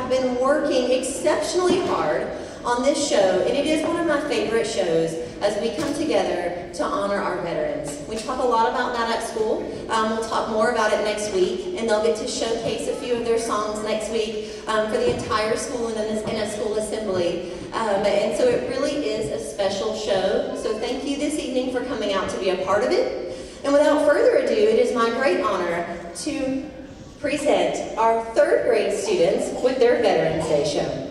have been working exceptionally hard on this show, and it is one of my favorite shows as we come together to honor our veterans. We talk a lot about that at school. We'll talk more about it next week, and they'll get to showcase a few of their songs next week for the entire school in a school assembly. And so it really is a special show. So thank you this evening for coming out to be a part of it. And without further ado, it is my great honor to present our third grade students with their Veterans Day show.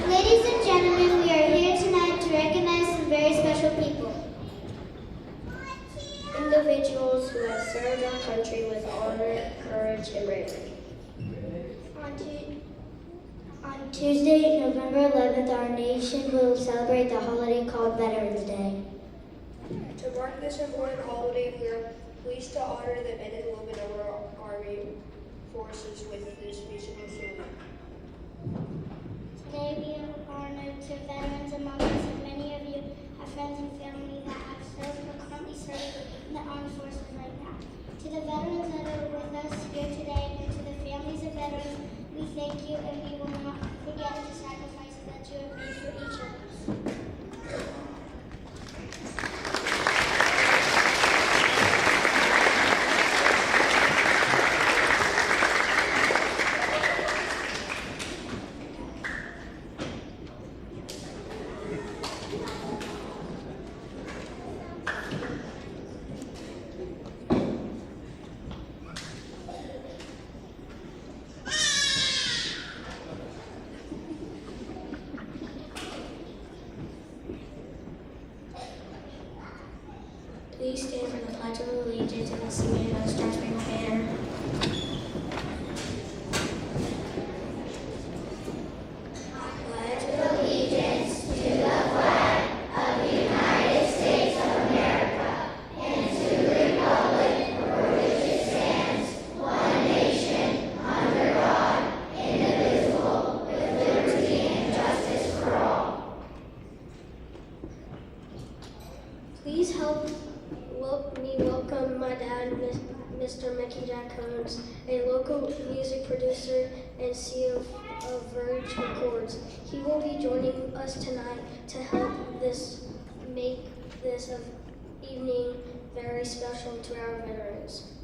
Ladies and gentlemen, we are here tonight to recognize some very special people. Individuals who have served our country with honor, courage, and bravery. On Tuesday, November 11th, our nation will celebrate the holiday called Veterans Day. To mark this important holiday, we are pleased to honor the men and women of our Army forces with this musical song. Today we are honored to veterans among us, and many of you have friends and family that have served or currently serve in the armed forces right now. To the veterans that are with us here today and to the families of veterans, we thank you, and we will not forget the sacrifices that you have made for each of us. Please stand for the Pledge of Allegiance and the singing of the Star Spangled Banner. With local music producer and CEO of Verge Records. He will be joining us tonight to help make this evening very special to our veterans.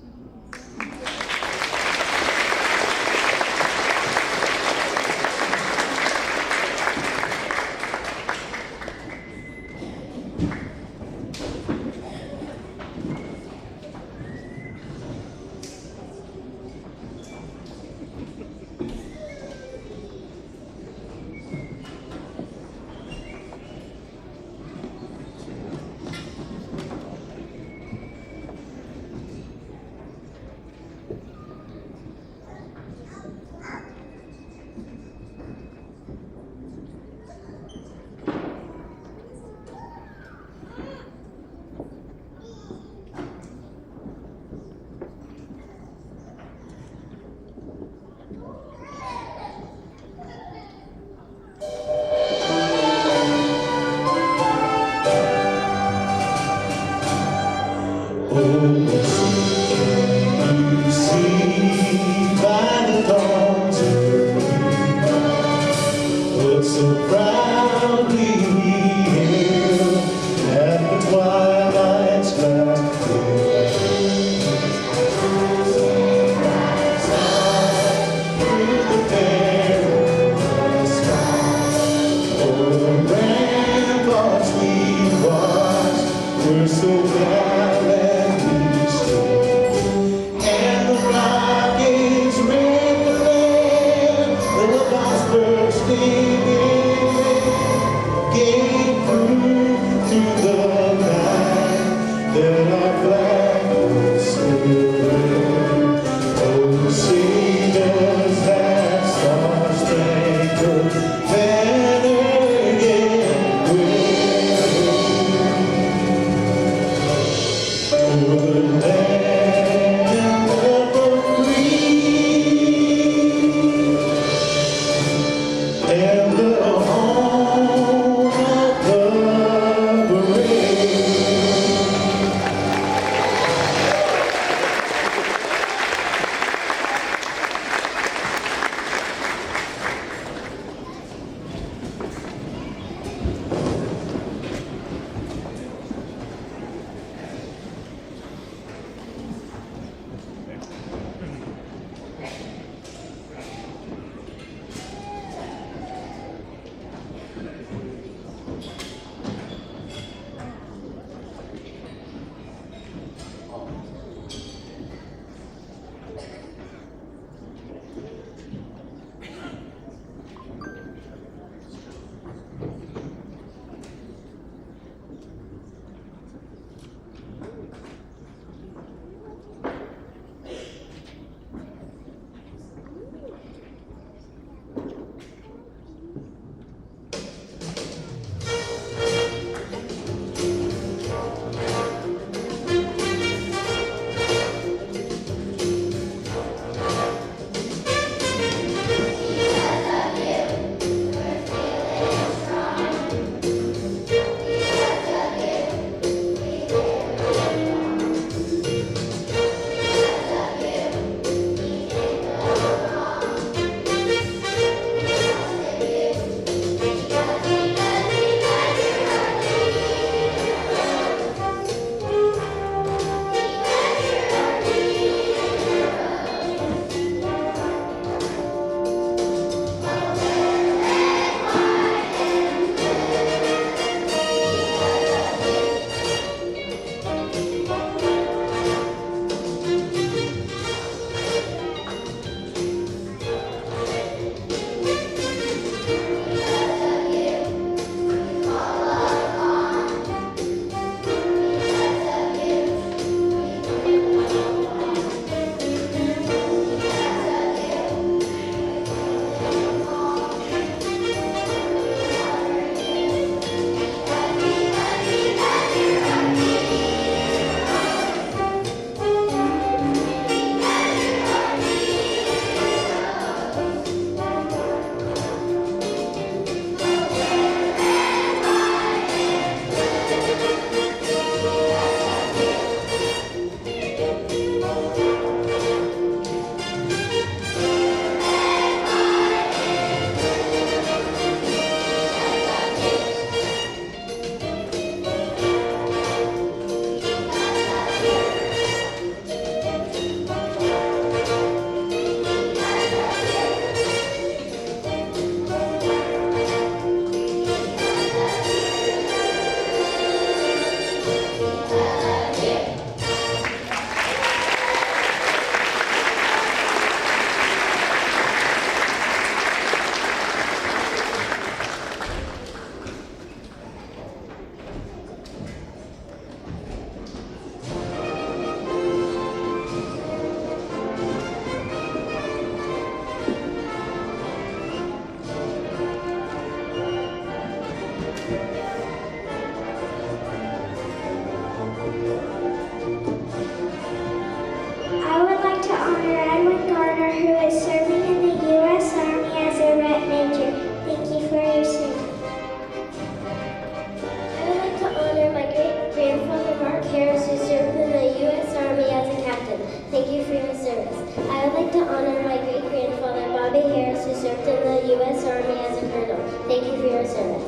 Army as a colonel. Thank you for your service.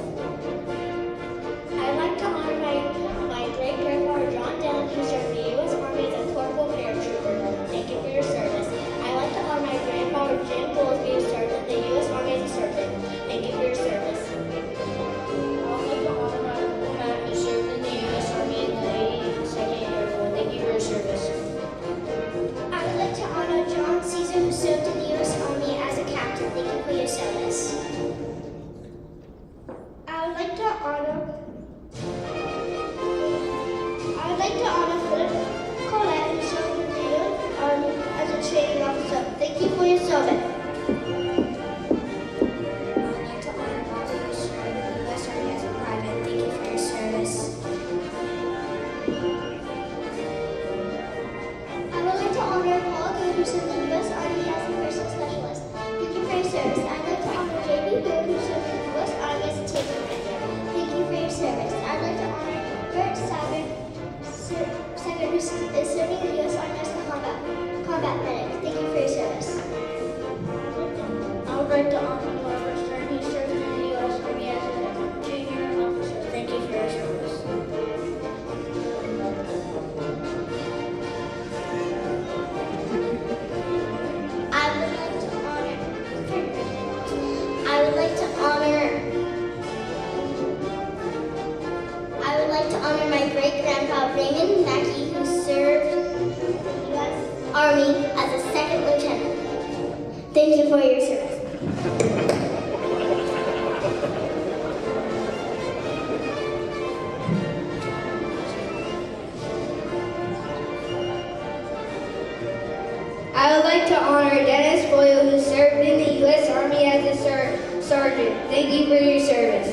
I'd like to honor my great-grandfather John Dillon, who served in the U.S. Army as a corporal paratrooper. Thank you for your service. I'd like to honor my grandfather Jim Goolsby, who served in the U.S. Army as a sergeant. Thank you for your service. I would like to honor my uncle Matt, who served in the U.S. Army in the 82nd Airborne. Thank you for your service. I would like to honor John Caesar, who served in the U.S. Army as a captain. Thank you for your service. I would like to honor Philip Collette, who served in the U.S. Army as a training officer. Thank you for your service. I would like to honor Bobby, who served in the U.S. Army as a private. Thank you for your service. I would like to honor Paul Good, who served in the U.S. Army as a nursing specialist. Thank you for your service. I'd like to honor J.B. Good, who served in the U.S. Army as a tape commander. Thank you for your service. I'd like to honor Bert Savage, who is serving in the U.S. Army as a combat medic. Thank you for your service. I would like to honor Robert Stern, who served in the U.S. Army as a junior officer. Thank you for your service. I would like to honor my great-grandpa Raymond Mackey, who served in the U.S. Army as a second lieutenant. Thank you for your service. I would like to honor Dennis Boyle, who served in the U.S. Army as a sergeant. Thank you for your service.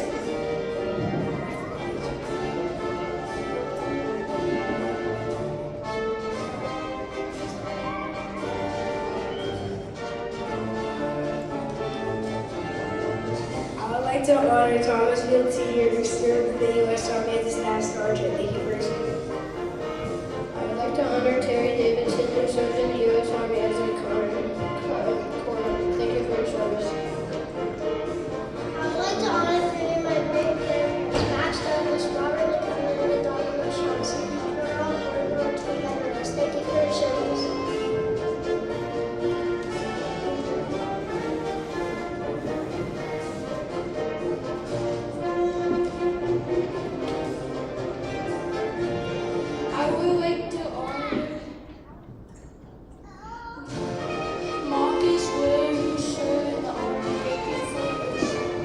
I would like to honor Thomas Field Sr., who served in the U.S. Army as a staff sergeant. Thank you for your service. I would like to honor Terry Davidson, who served in the U.S. Army as a corporal. Thank you for your service. I would like to honor three of my great-grandparents, Max Douglas, Robert McClellan, and Donald O'Shaughnessy, who are all World War II veterans. Thank you for your service. I would like to honor Marcus Ware, who served in the Army. Thank you for your service.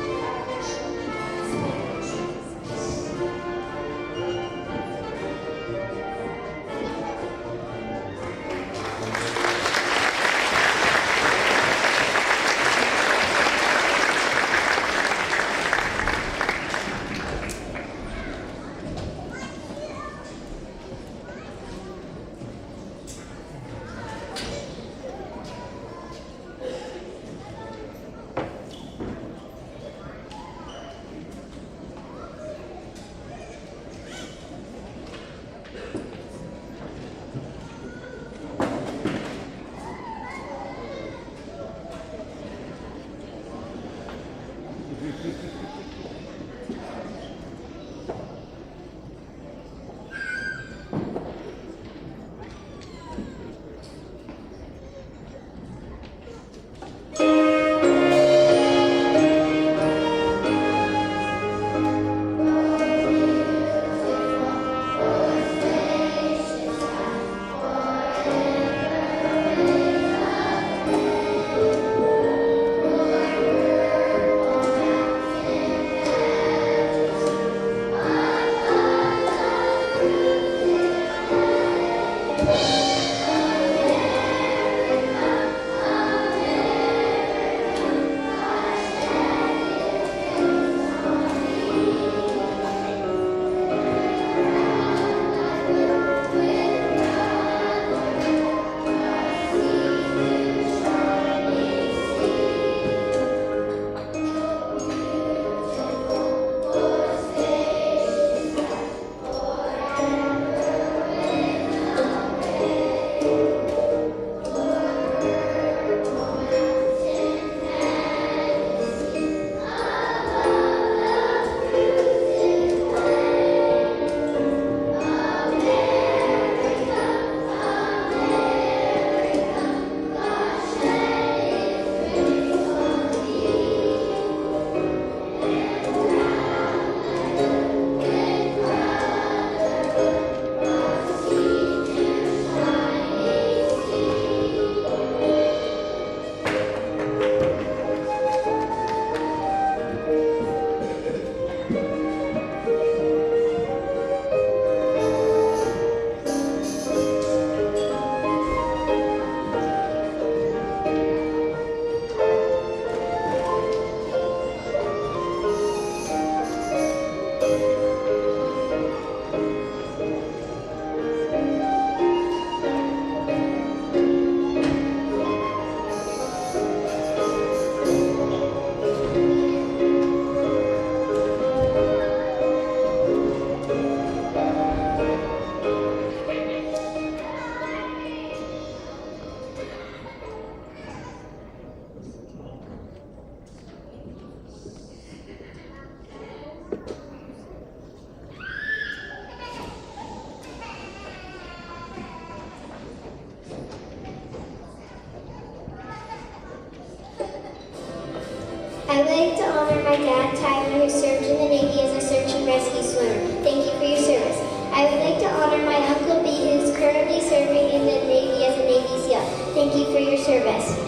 I'd like to honor my dad, Tyler, who served in the Navy as a search and rescue swimmer. Thank you for your service. I would like to honor my Uncle B, who is currently serving in the Navy as a Navy SEAL. Thank you for your service.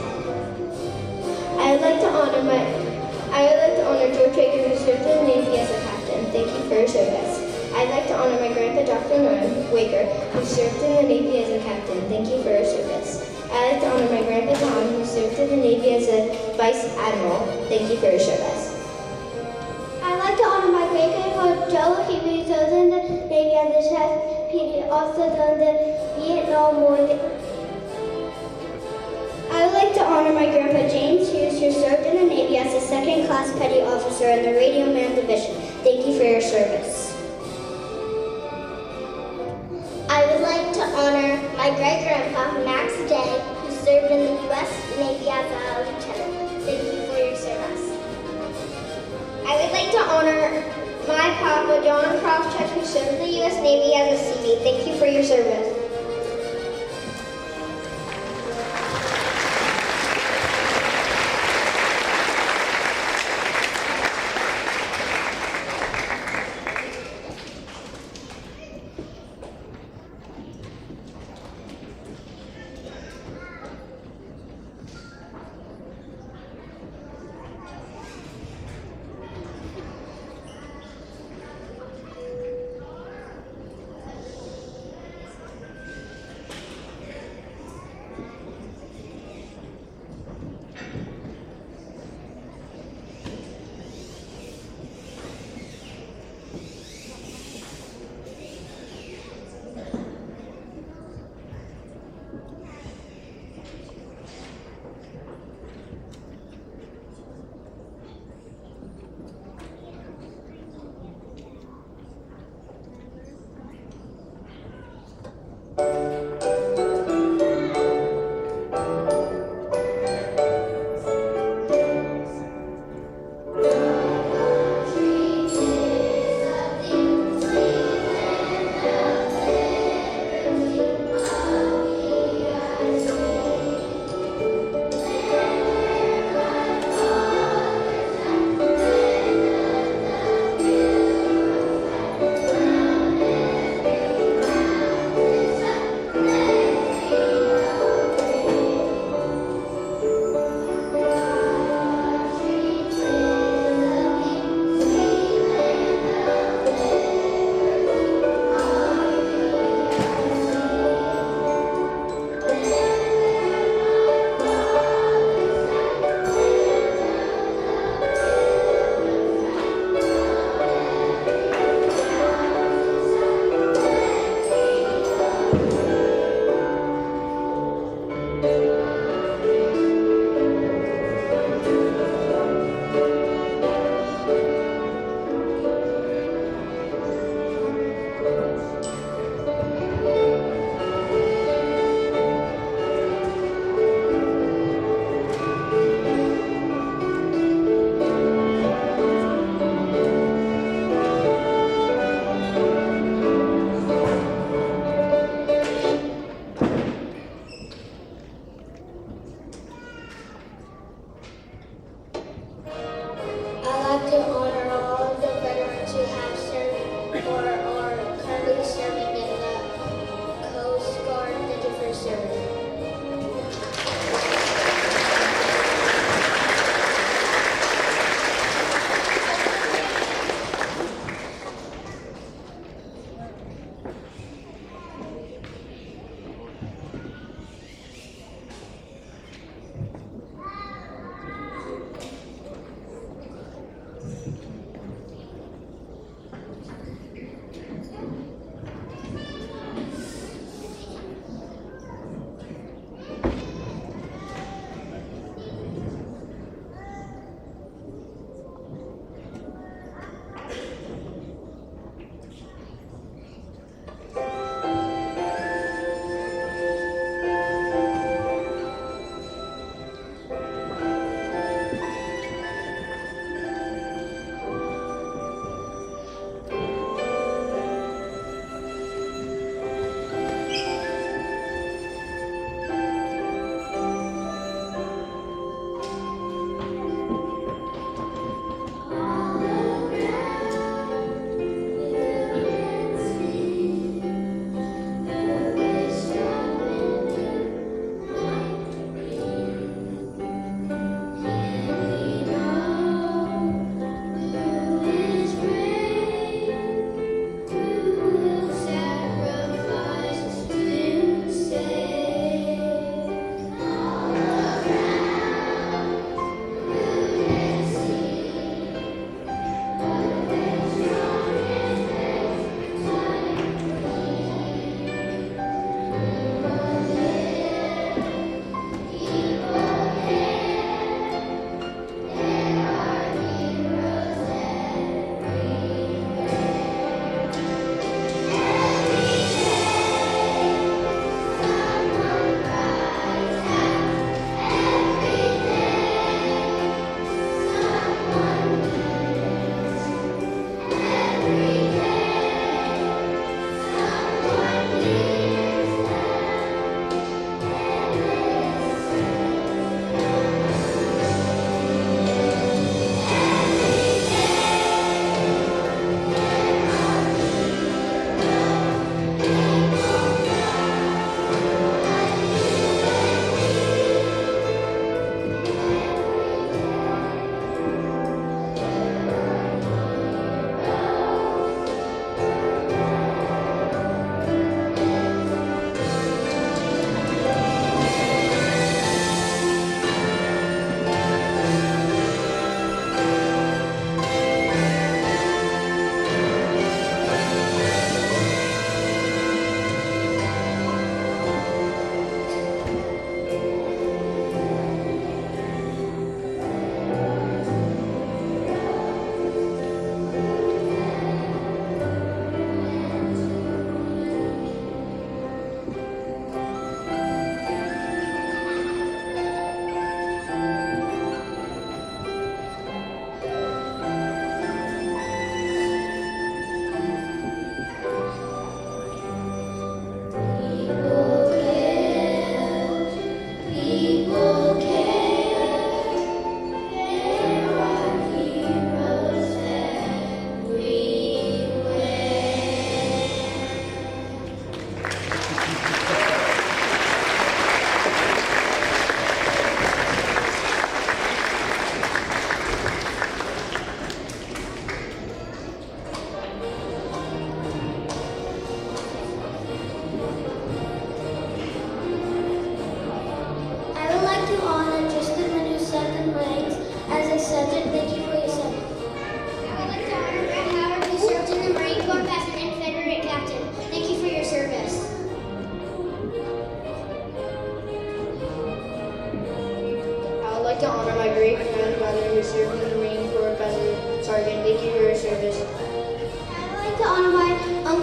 I would like to honor George Baker, who served in the Navy as a captain. Thank you for your service. I'd like to honor my grandpa, Dr. Norm Waker, who served in the Navy as a captain. Thank you for your service. I'd like to honor my grandpa, Tom, who served in the Navy as a vice admiral. Thank you for your service. I'd like to honor my great-grandpa, Joe, who served in the Navy as a chef. He also done the Vietnam War. I would like to honor my grandpa James Hughes, who served in the Navy as a second-class petty officer in the Radio Man Division. Thank you for your service. I would like to honor my great-grandpa Max Day, who served in the U.S. Navy as a lieutenant. Thank you for your service. I would like to honor my papa John Crofchuck, who served in the U.S. Navy as a Seabeat. Thank you for your service.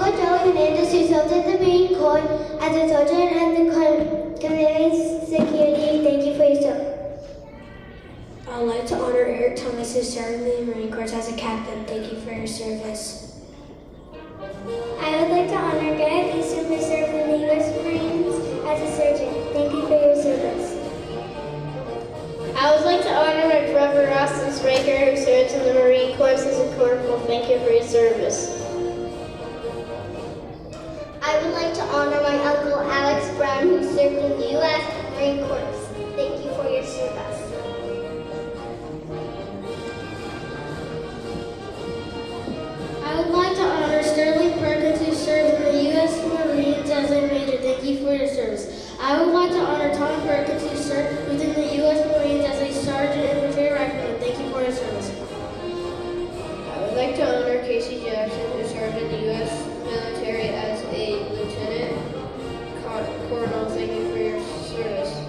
Uncle Joe Hernandez, who served in the Marine Corps as a sergeant and the community security. Thank you for your service. I would like to honor Eric Thomas, who served in the Marine Corps as a captain. Thank you for your service. I would like to honor Garrett Easton, who served in the U.S. Marines as a sergeant. Thank you for your service. I would like to honor my brother Austin Spraker, who serves in the Marine Corps as a corporal. Thank you for your service. I would like to honor my uncle Alex Brown, who served in the U.S. Marine Corps. Thank you for your service. I would like to honor Sterling Perkins, who served in the U.S. Marines as a major. Thank you for your service. I would like to honor Tom Perkins, who served within the U.S. Marines as a sergeant infantry rifleman. Thank you for your service. I would like to honor Casey Jackson, who served in the U.S. military as a lieutenant colonel. Thank you for your service.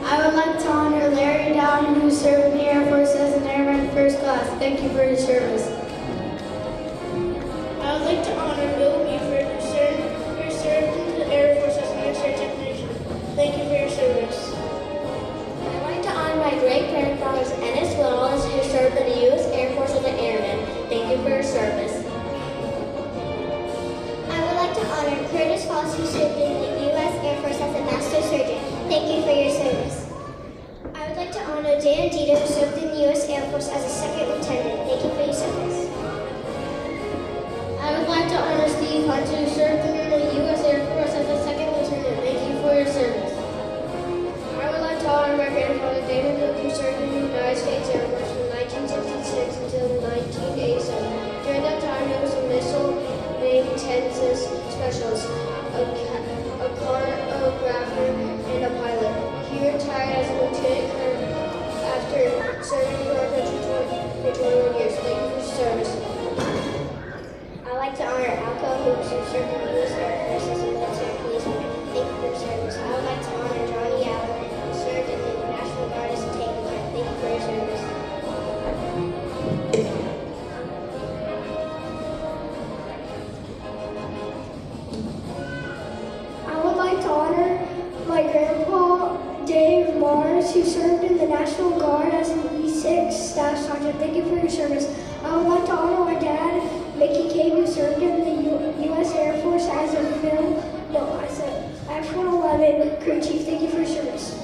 I would like to honor Larry Dowden, who served in the Air Force as an airman first class. Thank you for your service. I would like to honor Bill Buford, who served in the Air Force as an X-ray technician. Thank you for your service. I'd like to honor my great-grandfather, Ennis Wallace, who served in the U.S. Air Force as an airman. Thank you for your service. I would like to honor Curtis Foss, who served in the U.S. Air Force as a master surgeon. Thank you for your service. I would like to honor Dan Dieter, who served in the U.S. Air Force as a second lieutenant. Thank you for your service. I would like to honor Steve Hunt, who served in the U.S. Air Force as a second lieutenant. Thank you for your service. I would like to honor my grandfather, David Luke, who served in the United States Air Force from 1966 until intensive specialist, a choreographer, and a pilot. He retired as a lieutenant colonel after serving our country for 21 years. Thank you for your service. I'd like to honor Alco Hoops, who served in the U.S. Air Force as a military policeman. Thank you for your service. I would like to honor Johnny Allen, who served in the National Guard as a tank leader. Thank you for your service. I would like to honor my grandpa, Dave Mars, who served in the National Guard as an E6 Staff Sergeant. Thank you for your service. I would like to honor my dad, Mickey Cave, who served in the U.S. Air Force as a F-111 crew chief. Thank you for your service.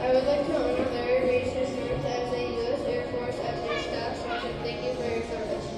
I would like to honor Larry Reese, who served as a U.S. Air Force as a staff sergeant. Thank you for your service.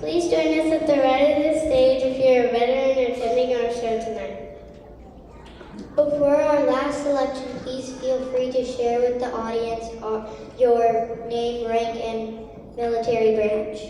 Please join us at the right of the stage if you're a veteran attending our show tonight. Before our last selection, please feel free to share with the audience your name, rank, and military branch.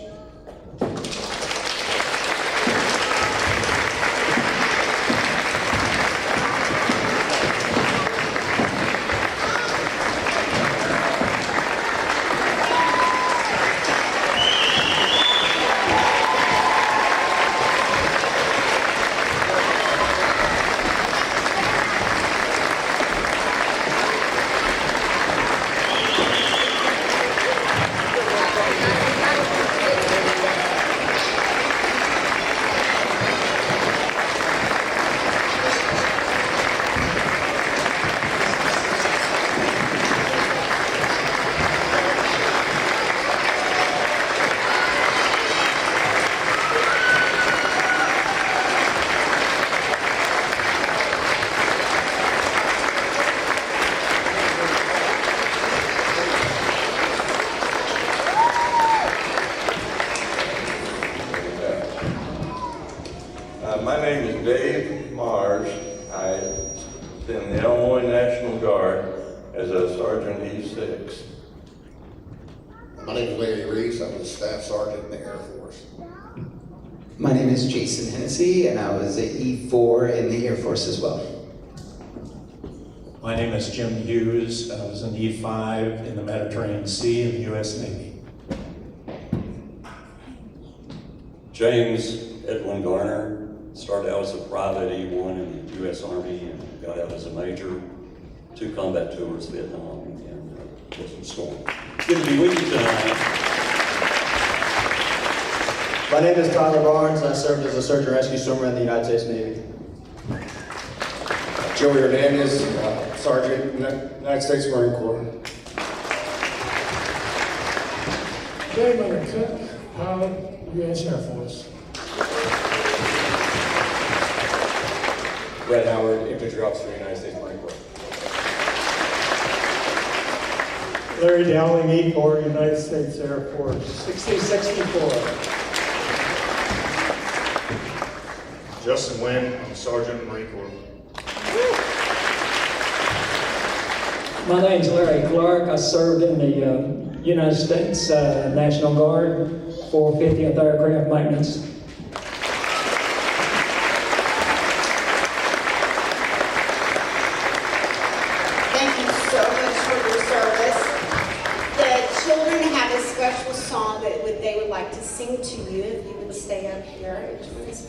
My name is Dave Mars. I've been in the Illinois National Guard as a Sergeant E6. My name is Larry Reese. I'm a Staff Sergeant in the Air Force. My name is Jason Hennessy, and I was a E4 in the Air Force as well. My name is Jim Hughes. I was an E5 in the Mediterranean Sea in the U.S. Navy. James Edwin Garner. Started out as a private E1 in the U.S. Army and got out as a major. 2 combat tours, Vietnam and Desert Storm. Good to be with you tonight. My name is Tyler Barnes, and I served as a search and rescue swimmer in the United States Navy. Joey Hernandez, Sergeant, United States Marine Corps. Damon Cook, pilot, U.S. Air Force. Brett Howard, infantry officer, United States Marine Corps. Larry Dowling, E4, United States Air Force. 6064. Justin Wynn, I'm Sergeant Marine Corps. My name's Larry Clark. I served in the United States National Guard, 450th Aircraft Maintenance. Thank you so much for your service. The children have a special song that they would like to sing to you. If you would stay up here and join us.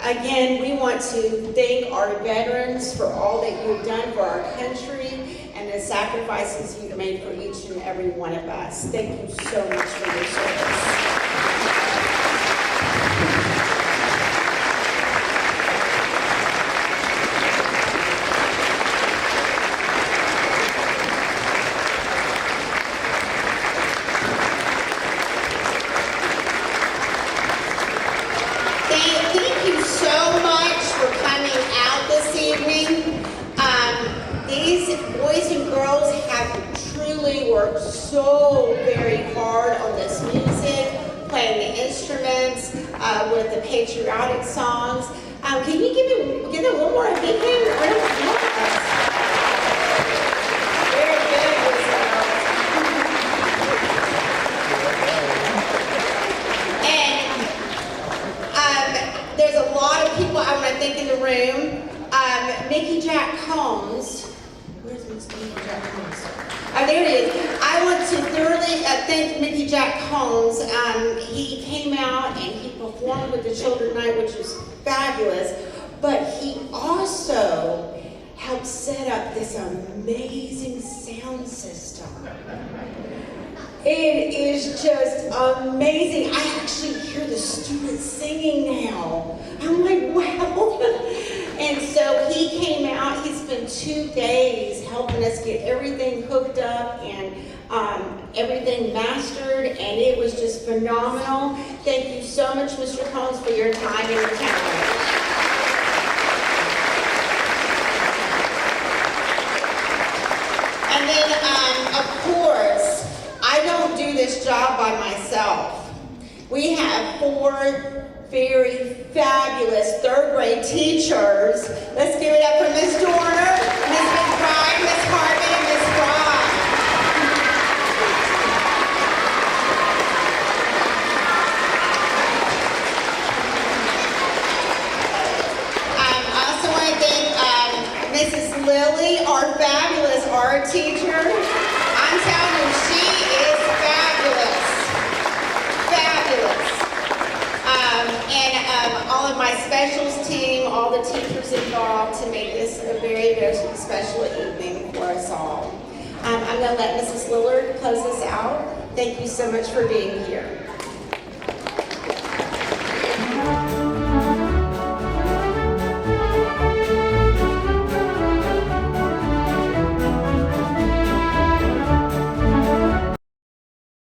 Again, we want to thank our veterans for all that you've done for our country and the sacrifices you've made for each and every one of us. Thank you so much for your service. Thank you so much for coming out this evening. These boys and girls have truly worked so very hard on this music, playing the instruments, with the patriotic songs. Can you give them one more big hand? Very good, boys and girls. And there's a lot of people I want to thank in the room. Mickey Jack Combs. Where's Mickey Jack Combs? There it is. I want to thoroughly thank Mickey Jack Combs. He came out and he performed with the Children's Night, which was fabulous. But he also helped set up this amazing sound system. It is just amazing. I actually hear the students singing now. I'm like, wow. And so he came out, he spent 2 days helping us get everything hooked up and everything mastered, and it was just phenomenal. Thank you so much, Mr. Combs, for your time and your talent. And then, of course, I don't do this job by myself. We have 4 very fabulous 3rd grade teachers. Let's give it up for Ms. Dorner, Ms. McBride, Ms. Hartman, and Ms. Fry. I also want to thank Mrs. Lilly, our fabulous art teacher. I'm telling you, she is fabulous. Fabulous. And all of my specials team, all the teachers involved to make this a very, very special evening for us all. I'm going to let Mrs. Lillard close us out. Thank you so much for being here.